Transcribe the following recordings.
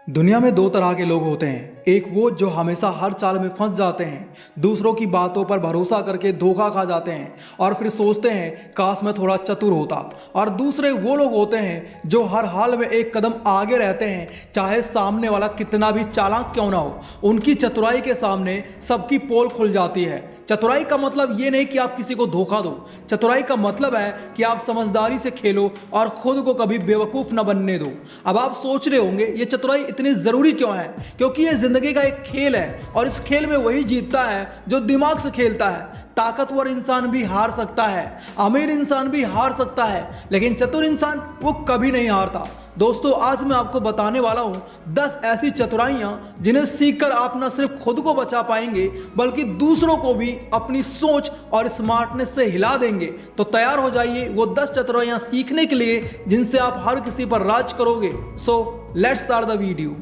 दुनिया में दो तरह के लोग होते हैं। एक वो जो हमेशा हर चाल में फंस जाते हैं, दूसरों की बातों पर भरोसा करके धोखा खा जाते हैं और फिर सोचते हैं काश मैं थोड़ा चतुर होता। और दूसरे वो लोग होते हैं जो हर हाल में एक कदम आगे रहते हैं, चाहे सामने वाला कितना भी चालाक क्यों ना हो। उनकी चतुराई के सामने सबकी पोल खुल जाती है। चतुराई का मतलब ये नहीं कि आप किसी को धोखा दो। चतुराई का मतलब है कि आप समझदारी से खेलो और खुद को कभी बेवकूफ़ न बनने दो। अब आप सोच रहे होंगे ये चतुराई इतनी ज़रूरी क्यों है? क्योंकि ये ज़िंदगी का एक खेल है और इस खेल में वही जीतता है जो दिमाग से खेलता है। ताकतवर इंसान भी हार सकता है, अमीर इंसान भी हार सकता है, लेकिन चतुर इंसान वो कभी नहीं हारता। दोस्तों, आज मैं आपको बताने वाला हूँ 10 ऐसी चतुराइयाँ जिन्हें सीखकर आप न सिर्फ खुद को बचा पाएंगे बल्कि दूसरों को भी अपनी सोच और स्मार्टनेस से हिला देंगे। तो तैयार हो जाइए वो 10 चतुराइयाँ सीखने के लिए जिनसे आप हर किसी पर राज करोगे। So let's start the video.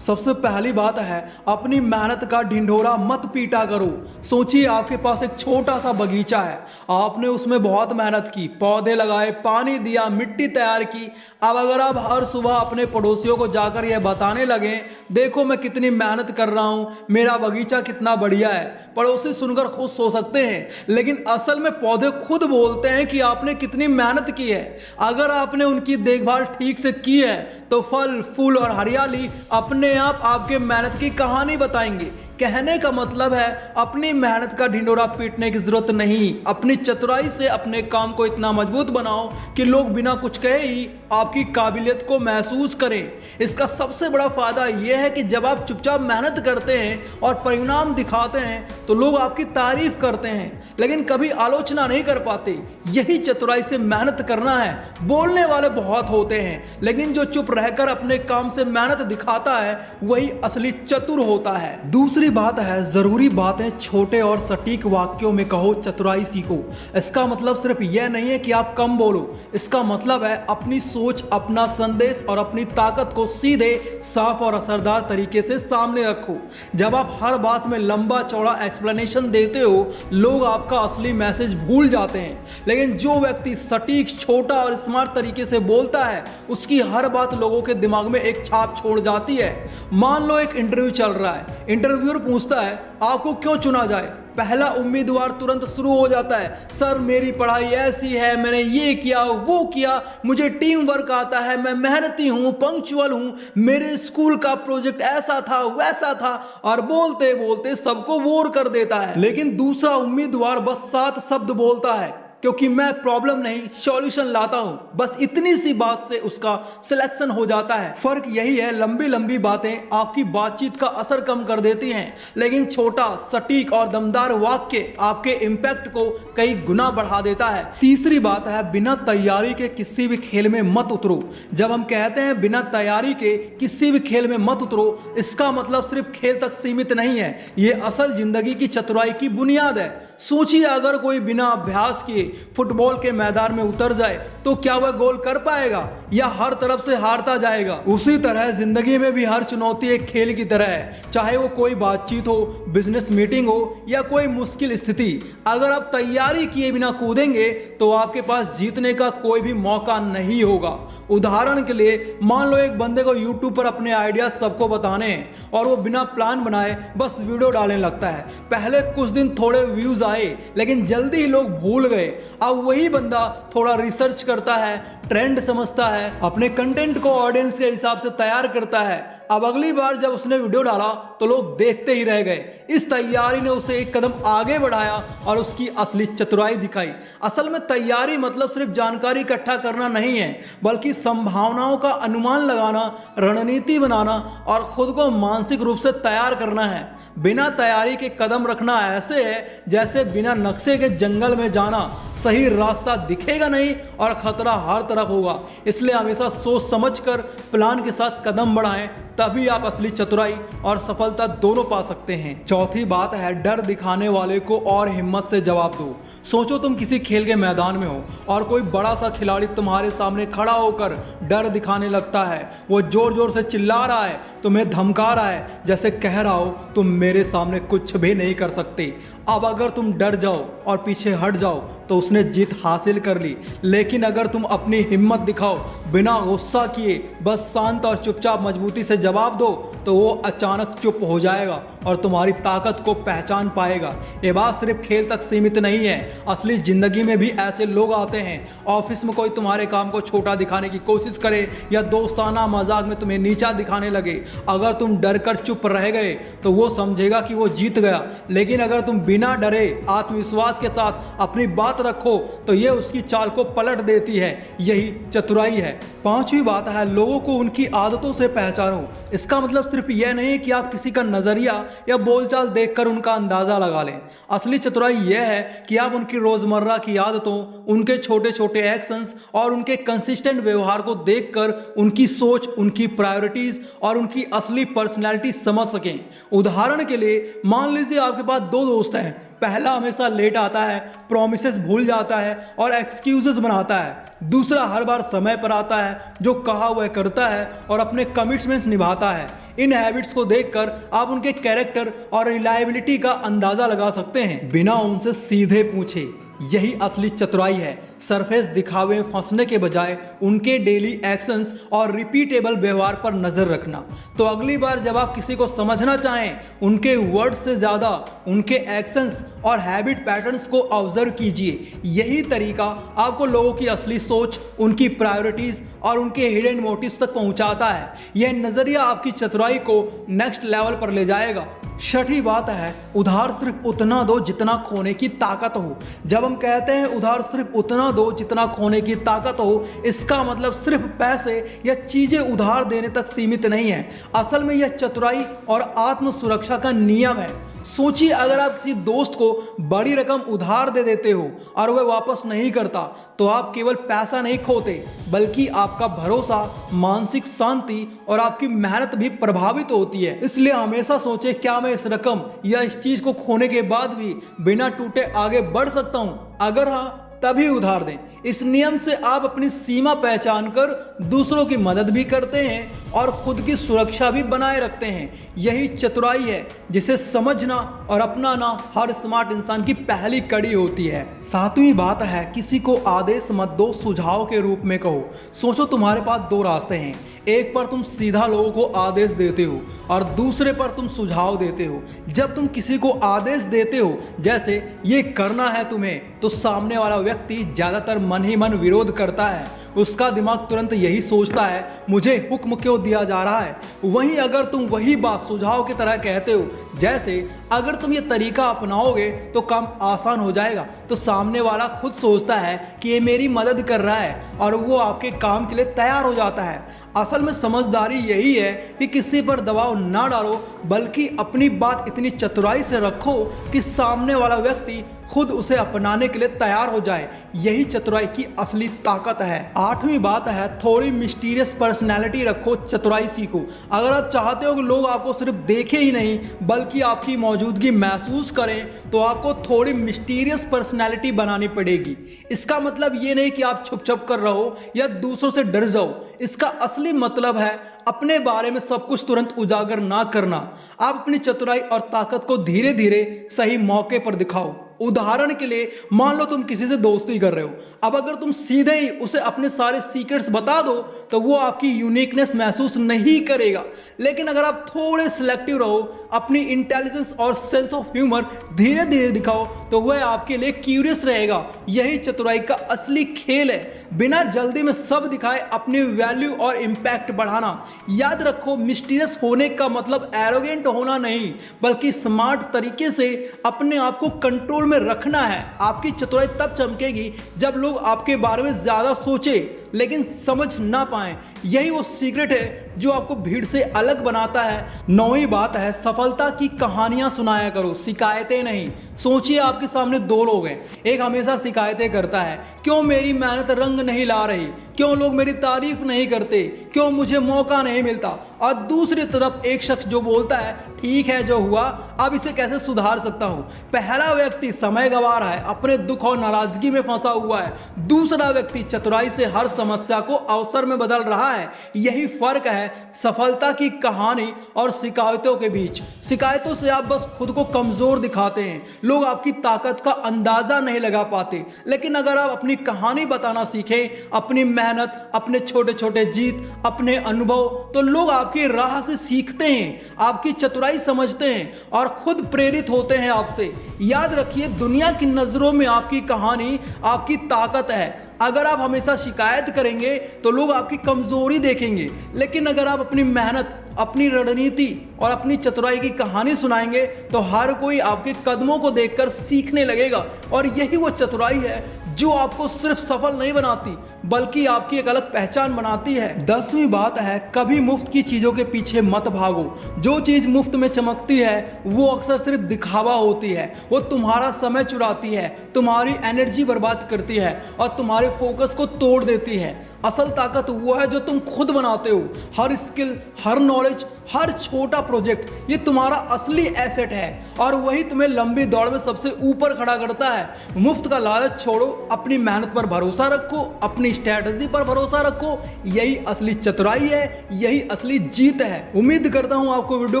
सबसे पहली बात है, अपनी मेहनत का ढिंढोरा मत पीटा करो। सोचिए आपके पास एक छोटा सा बगीचा है, आपने उसमें बहुत मेहनत की, पौधे लगाए, पानी दिया, मिट्टी तैयार की। अब अगर आप हर सुबह अपने पड़ोसियों को जाकर यह बताने लगे देखो मैं कितनी मेहनत कर रहा हूँ, मेरा बगीचा कितना बढ़िया है, पड़ोसी सुनकर खुश हो सकते हैं, लेकिन असल में पौधे खुद बोलते हैं कि आपने कितनी मेहनत की है। अगर आपने उनकी देखभाल ठीक से की है तो फल फूल और हरियाली अपने आप आपके मेहनत की कहानी बताएंगे। कहने का मतलब है अपनी मेहनत का ढिंडोरा पीटने की जरूरत नहीं। अपनी चतुराई से अपने काम को इतना मजबूत बनाओ कि लोग बिना कुछ कहे ही आपकी काबिलियत को महसूस करें। इसका सबसे बड़ा फायदा यह है कि जब आप चुपचाप मेहनत करते हैं और परिणाम दिखाते हैं तो लोग आपकी तारीफ करते हैं, लेकिन कभी आलोचना नहीं कर पाते। यही चतुराई से मेहनत करना है। बोलने वाले बहुत होते हैं, लेकिन जो चुप रहकर अपने काम से मेहनत दिखाता है वही असली चतुर होता है। दूसरी बात है, जरूरी बातें छोटे और सटीक वाक्यों में कहो, चतुराई सीखो। इसका मतलब सिर्फ यह नहीं है कि आप कम बोलो, इसका मतलब है अपनी सोच, अपना संदेश और अपनी ताकत को सीधे, साफ और असरदार तरीके से सामने रखो। जब आप हर बात में लंबा चौड़ा एक्सप्लेनेशन देते हो लोग आपका असली मैसेज भूल जाते हैं, लेकिन जो व्यक्ति सटीक, छोटा और स्मार्ट तरीके से बोलता है उसकी हर बात लोगों के दिमाग में एक छाप छोड़ जाती है। मान लो एक इंटरव्यू चल रहा है, इंटरव्यूअर पूछता है आपको क्यों चुना जाए। पहला उम्मीदवार तुरंत शुरू हो जाता है, सर मेरी पढ़ाई ऐसी है, मैंने ये किया वो किया, मुझे टीम वर्क आता है, मैं मेहनती हूँ, पंक्चुअल हूँ, मेरे स्कूल का प्रोजेक्ट ऐसा था वैसा था, और बोलते बोलते सबको बोर कर देता है। लेकिन दूसरा उम्मीदवार बस 7 शब्द बोलता है, क्योंकि मैं प्रॉब्लम नहीं सॉल्यूशन लाता हूं। बस इतनी सी बात से उसका सिलेक्शन हो जाता है। फर्क यही है, लंबी लंबी बातें आपकी बातचीत का असर कम कर देती हैं, लेकिन छोटा, सटीक और दमदार वाक्य आपके इम्पैक्ट को कई गुना बढ़ा देता है। तीसरी बात है, बिना तैयारी के किसी भी खेल में मत उतरो। जब हम कहते हैं बिना तैयारी के किसी भी खेल में मत उतरो, इसका मतलब सिर्फ खेल तक सीमित नहीं है, ये असल जिंदगी की चतुराई की बुनियाद है। सोचिए अगर कोई बिना अभ्यास किए फुटबॉल के मैदान में उतर जाए तो क्या वह गोल कर पाएगा या हर तरफ से हारता जाएगा? उसी तरह जिंदगी में भी हर चुनौती एक खेल की तरह है, चाहे वो कोई बातचीत हो, बिजनेस मीटिंग हो या कोई मुश्किल स्थिति। अगर आप तैयारी किए बिना कूदेंगे तो आपके पास जीतने का कोई भी मौका नहीं होगा। उदाहरण के लिए मान लो एक बंदे को यूट्यूब पर अपने आइडियाज सबको बताने हैं और वो बिना प्लान बनाए बस वीडियो डालने लगता है। पहले कुछ दिन थोड़े व्यूज आए, लेकिन जल्दी ही लोग भूल गए। अब वही बंदा थोड़ा रिसर्च करता है, ट्रेंड समझता है, अपने कंटेंट को ऑडियंस के हिसाब से तैयार करता है। अब अगली बार जब उसने वीडियो डाला तो लोग देखते ही रह गए। इस तैयारी ने उसे एक कदम आगे बढ़ाया और उसकी असली चतुराई दिखाई। असल में तैयारी मतलब सिर्फ जानकारी इकट्ठा करना नहीं है, बल्कि संभावनाओं का अनुमान लगाना, रणनीति बनाना और खुद को मानसिक रूप से तैयार करना है। बिना तैयारी के कदम रखना ऐसे है जैसे बिना नक्शे के जंगल में जाना। सही रास्ता दिखेगा नहीं और खतरा हर तरफ होगा। इसलिए हमेशा सोच समझकर प्लान के साथ कदम बढ़ाएं, तभी आप असली चतुराई और सफलता दोनों पा सकते हैं। चौथी बात है, डर दिखाने वाले को और हिम्मत से जवाब दो। सोचो तुम किसी खेल के मैदान में हो और कोई बड़ा सा खिलाड़ी तुम्हारे सामने खड़ा होकर डर दिखाने लगता है। वो जोर जोर से चिल्ला रहा है, तुम्हें धमका रहा है, जैसे कह रहा हो तुम मेरे सामने कुछ भी नहीं कर सकते। अब अगर तुम डर जाओ और पीछे हट जाओ तो उसने जीत हासिल कर ली, लेकिन अगर तुम अपनी हिम्मत दिखाओ, बिना गुस्सा किए बस शांत और चुपचाप मजबूती से जवाब दो, तो वो अचानक चुप हो जाएगा और तुम्हारी ताकत को पहचान पाएगा। ये बात सिर्फ खेल तक सीमित नहीं है, असली जिंदगी में भी ऐसे लोग आते हैं। ऑफिस में कोई तुम्हारे काम को छोटा दिखाने की कोशिश करे या दोस्ताना मजाक में तुम्हें नीचा दिखाने लगे, अगर तुम डर कर चुप रह गए तो वो समझेगा कि वो जीत गया, लेकिन अगर तुम बिना डरे आत्मविश्वास के साथ अपनी बात रखो तो ये उसकी चाल को पलट देती है। यही चतुराई है। पांचवी बात है, लोगों को उनकी आदतों से पहचानो। इसका मतलब सिर्फ यह नहीं कि आप किसी का नजरिया या बोलचाल देखकर उनका अंदाजा लगा लें। असली चतुराई यह है कि आप उनकी रोजमर्रा की आदतों, उनके छोटे छोटे एक्शंस और उनके कंसिस्टेंट व्यवहार को देखकर उनकी सोच, उनकी प्रायोरिटीज और उनकी असली पर्सनैलिटी समझ सकें। उदाहरण के लिए मान लीजिए आपके पास दो दोस्त हैं, पहला हमेशा लेट आता है, प्रॉमिसेस भूल जाता है और एक्सक्यूजेस बनाता है। दूसरा हर बार समय पर आता है, जो कहा वह करता है और अपने कमिटमेंट्स निभाता है। इन हैबिट्स को देखकर आप उनके कैरेक्टर और रिलायबिलिटी का अंदाजा लगा सकते हैं, बिना उनसे सीधे पूछे। यही असली चतुराई है, सरफेस दिखावे में फंसने के बजाय उनके डेली एक्शंस और रिपीटेबल व्यवहार पर नजर रखना। तो अगली बार जब आप किसी को समझना चाहें, उनके वर्ड्स से ज़्यादा उनके एक्शंस और हैबिट पैटर्न्स को ऑब्जर्व कीजिए। यही तरीका आपको लोगों की असली सोच, उनकी प्रायोरिटीज़ और उनके हिडन मोटिव्स तक पहुंचाता है। यह नज़रिया आपकी चतुराई को नेक्स्ट लेवल पर ले जाएगा। छठी बात है, उधार सिर्फ उतना दो जितना खोने की ताकत हो। जब हम कहते हैं उधार सिर्फ उतना दो जितना खोने की ताकत हो, इसका मतलब सिर्फ पैसे या चीजें उधार देने तक सीमित नहीं है। असल में यह चतुराई और आत्म सुरक्षा का नियम है। सोचिए, अगर आप किसी दोस्त को बड़ी रकम उधार दे देते हो और वह वापस नहीं करता, तो आप केवल पैसा नहीं खोते, बल्कि आपका भरोसा, मानसिक शांति और आपकी मेहनत भी प्रभावित होती है। इसलिए हमेशा सोचें, क्या मैं इस रकम या इस चीज को खोने के बाद भी बिना टूटे आगे बढ़ सकता हूं? अगर हाँ, तभी उधार दें। इस नियम से आप अपनी सीमा पहचान कर दूसरों की मदद भी करते हैं और खुद की सुरक्षा भी बनाए रखते हैं। यही चतुराई है जिसे समझना और अपनाना हर स्मार्ट इंसान की पहली कड़ी होती है। सातवीं बात है, किसी को आदेश मत दो, सुझाव के रूप में कहो। सोचो, तुम्हारे पास दो रास्ते हैं, एक पर तुम सीधा लोगों को आदेश देते हो और दूसरे पर तुम सुझाव देते हो। जब तुम किसी को आदेश देते हो, जैसे ये करना है तुम्हें, तो सामने वाला व्यक्ति ज्यादातर मन ही मन विरोध करता है। उसका दिमाग तुरंत यही सोचता है, मुझे हुक्म क्यों दिया जा रहा है। वहीं अगर तुम वही बात सुझाव की तरह कहते हो, जैसे अगर तुम ये तरीका अपनाओगे तो काम आसान हो जाएगा, तो सामने वाला खुद सोचता है कि ये मेरी मदद कर रहा है और वो आपके काम के लिए तैयार हो जाता है। असल में समझदारी यही है कि किसी पर दबाव ना डालो, बल्कि अपनी बात इतनी चतुराई से रखो कि सामने वाला व्यक्ति खुद उसे अपनाने के लिए तैयार हो जाए। यही चतुराई की असली ताकत है। आठवीं बात है, थोड़ी मिस्टीरियस पर्सनैलिटी रखो, चतुराई सीखो। अगर आप चाहते हो कि लोग आपको सिर्फ देखे ही नहीं बल्कि आपकी मौजूदगी महसूस करें, तो आपको थोड़ी मिस्टीरियस पर्सनैलिटी बनानी पड़ेगी। इसका मतलब ये नहीं कि आप छुप छुप कर रहो या दूसरों से डर जाओ। इसका असली मतलब है अपने बारे में सब कुछ तुरंत उजागर ना करना। आप अपनी चतुराई और ताकत को धीरे धीरे सही मौके पर दिखाओ। उदाहरण के लिए, मान लो तुम किसी से दोस्ती कर रहे हो। अब अगर तुम सीधे ही उसे अपने सारे सीक्रेट्स बता दो तो वो आपकी यूनिकनेस महसूस नहीं करेगा। लेकिन अगर आप थोड़े सिलेक्टिव रहो, अपनी इंटेलिजेंस और सेंस ऑफ ह्यूमर धीरे धीरे दिखाओ, तो वह आपके लिए क्यूरियस रहेगा। यही चतुराई का असली खेल है, बिना जल्दी में सब दिखाए अपनी वैल्यू और इम्पैक्ट बढ़ाना। याद रखो, मिस्टीरियस होने का मतलब एरोगेंट होना नहीं, बल्कि स्मार्ट तरीके से अपने आप को कंट्रोल में रखना है। आपकी चतुराई तब चमकेगी जब लोग आपके बारे में ज्यादा सोचे लेकिन समझ ना पाएं। यही वो सीक्रेट है जो आपको भीड़ से अलग बनाता है। नौवीं बात है, सफलता की कहानियां सुनाया करो, शिकायतें नहीं। सोचिए, आपके सामने दो लोग हैं, एक हमेशा शिकायतें करता है, क्यों मेरी मेहनत रंग नहीं ला रही, क्यों लोग मेरी तारीफ नहीं करते, क्यों मुझे मौका नहीं मिलता। और दूसरी तरफ एक शख्स जो बोलता है, ठीक है जो हुआ, अब इसे कैसे सुधार सकता हूं। पहला व्यक्ति समय गंवा रहा है, अपने दुख और नाराजगी में फंसा हुआ है। दूसरा व्यक्ति चतुराई से हर समस्या को अवसर में बदल रहा है। यही फर्क है सफलता की कहानी और शिकायतों के बीच। शिकायतों से आप बस खुद को कमजोर दिखाते हैं, लोग आपकी ताकत का अंदाजा नहीं लगा पाते। लेकिन अगर आप अपनी कहानी बताना सीखें, अपनी मेहनत, अपने छोटे छोटे जीत, अपने अनुभव, तो लोग आपकी राह से सीखते हैं, आपकी चतुराई समझते हैं और खुद प्रेरित होते हैं आपसे। याद रखिए, दुनिया की नजरों में आपकी कहानी आपकी ताकत है। अगर आप हमेशा शिकायत करेंगे तो लोग आपकी कमजोरी देखेंगे, लेकिन अगर आप अपनी मेहनत, अपनी रणनीति और अपनी चतुराई की कहानी सुनाएंगे तो हर कोई आपके कदमों को देखकर सीखने लगेगा। और यही वो चतुराई है जो आपको सिर्फ सफल नहीं बनाती बल्कि आपकी एक अलग पहचान बनाती है। 10वीं बात है, कभी मुफ्त की चीजों के पीछे मत भागो। जो चीज मुफ्त में चमकती है वो अक्सर सिर्फ दिखावा होती है। वो तुम्हारा समय चुराती है, तुम्हारी एनर्जी बर्बाद करती है और तुम्हारे फोकस को तोड़ देती है। असल ताकत वो है जो तुम खुद बनाते हो। हर स्किल, हर नॉलेज, हर छोटा प्रोजेक्ट, ये तुम्हारा असली एसेट है और वही तुम्हें लंबी दौड़ में सबसे ऊपर खड़ा करता है। मुफ्त का लालच छोड़ो, अपनी मेहनत पर भरोसा रखो, अपनी स्ट्रैटेजी पर भरोसा रखो। यही असली चतुराई है, यही असली जीत है। उम्मीद करता हूं आपको वीडियो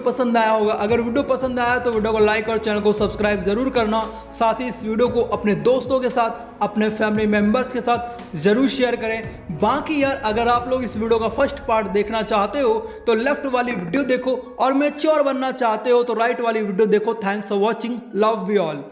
पसंद आया होगा। अगर वीडियो पसंद आया तो वीडियो को लाइक और चैनल को सब्सक्राइब जरूर करना। साथ ही इस वीडियो को अपने दोस्तों के साथ, अपने फैमिली मेंबर्स के साथ जरूर शेयर करें। बाकी यार, अगर आप लोग इस वीडियो का फर्स्ट पार्ट देखना चाहते हो तो लेफ्ट वाली वीडियो देखो और मैच्योर बनना चाहते हो तो राइट वाली वीडियो देखो। Thanks for watching, love you all.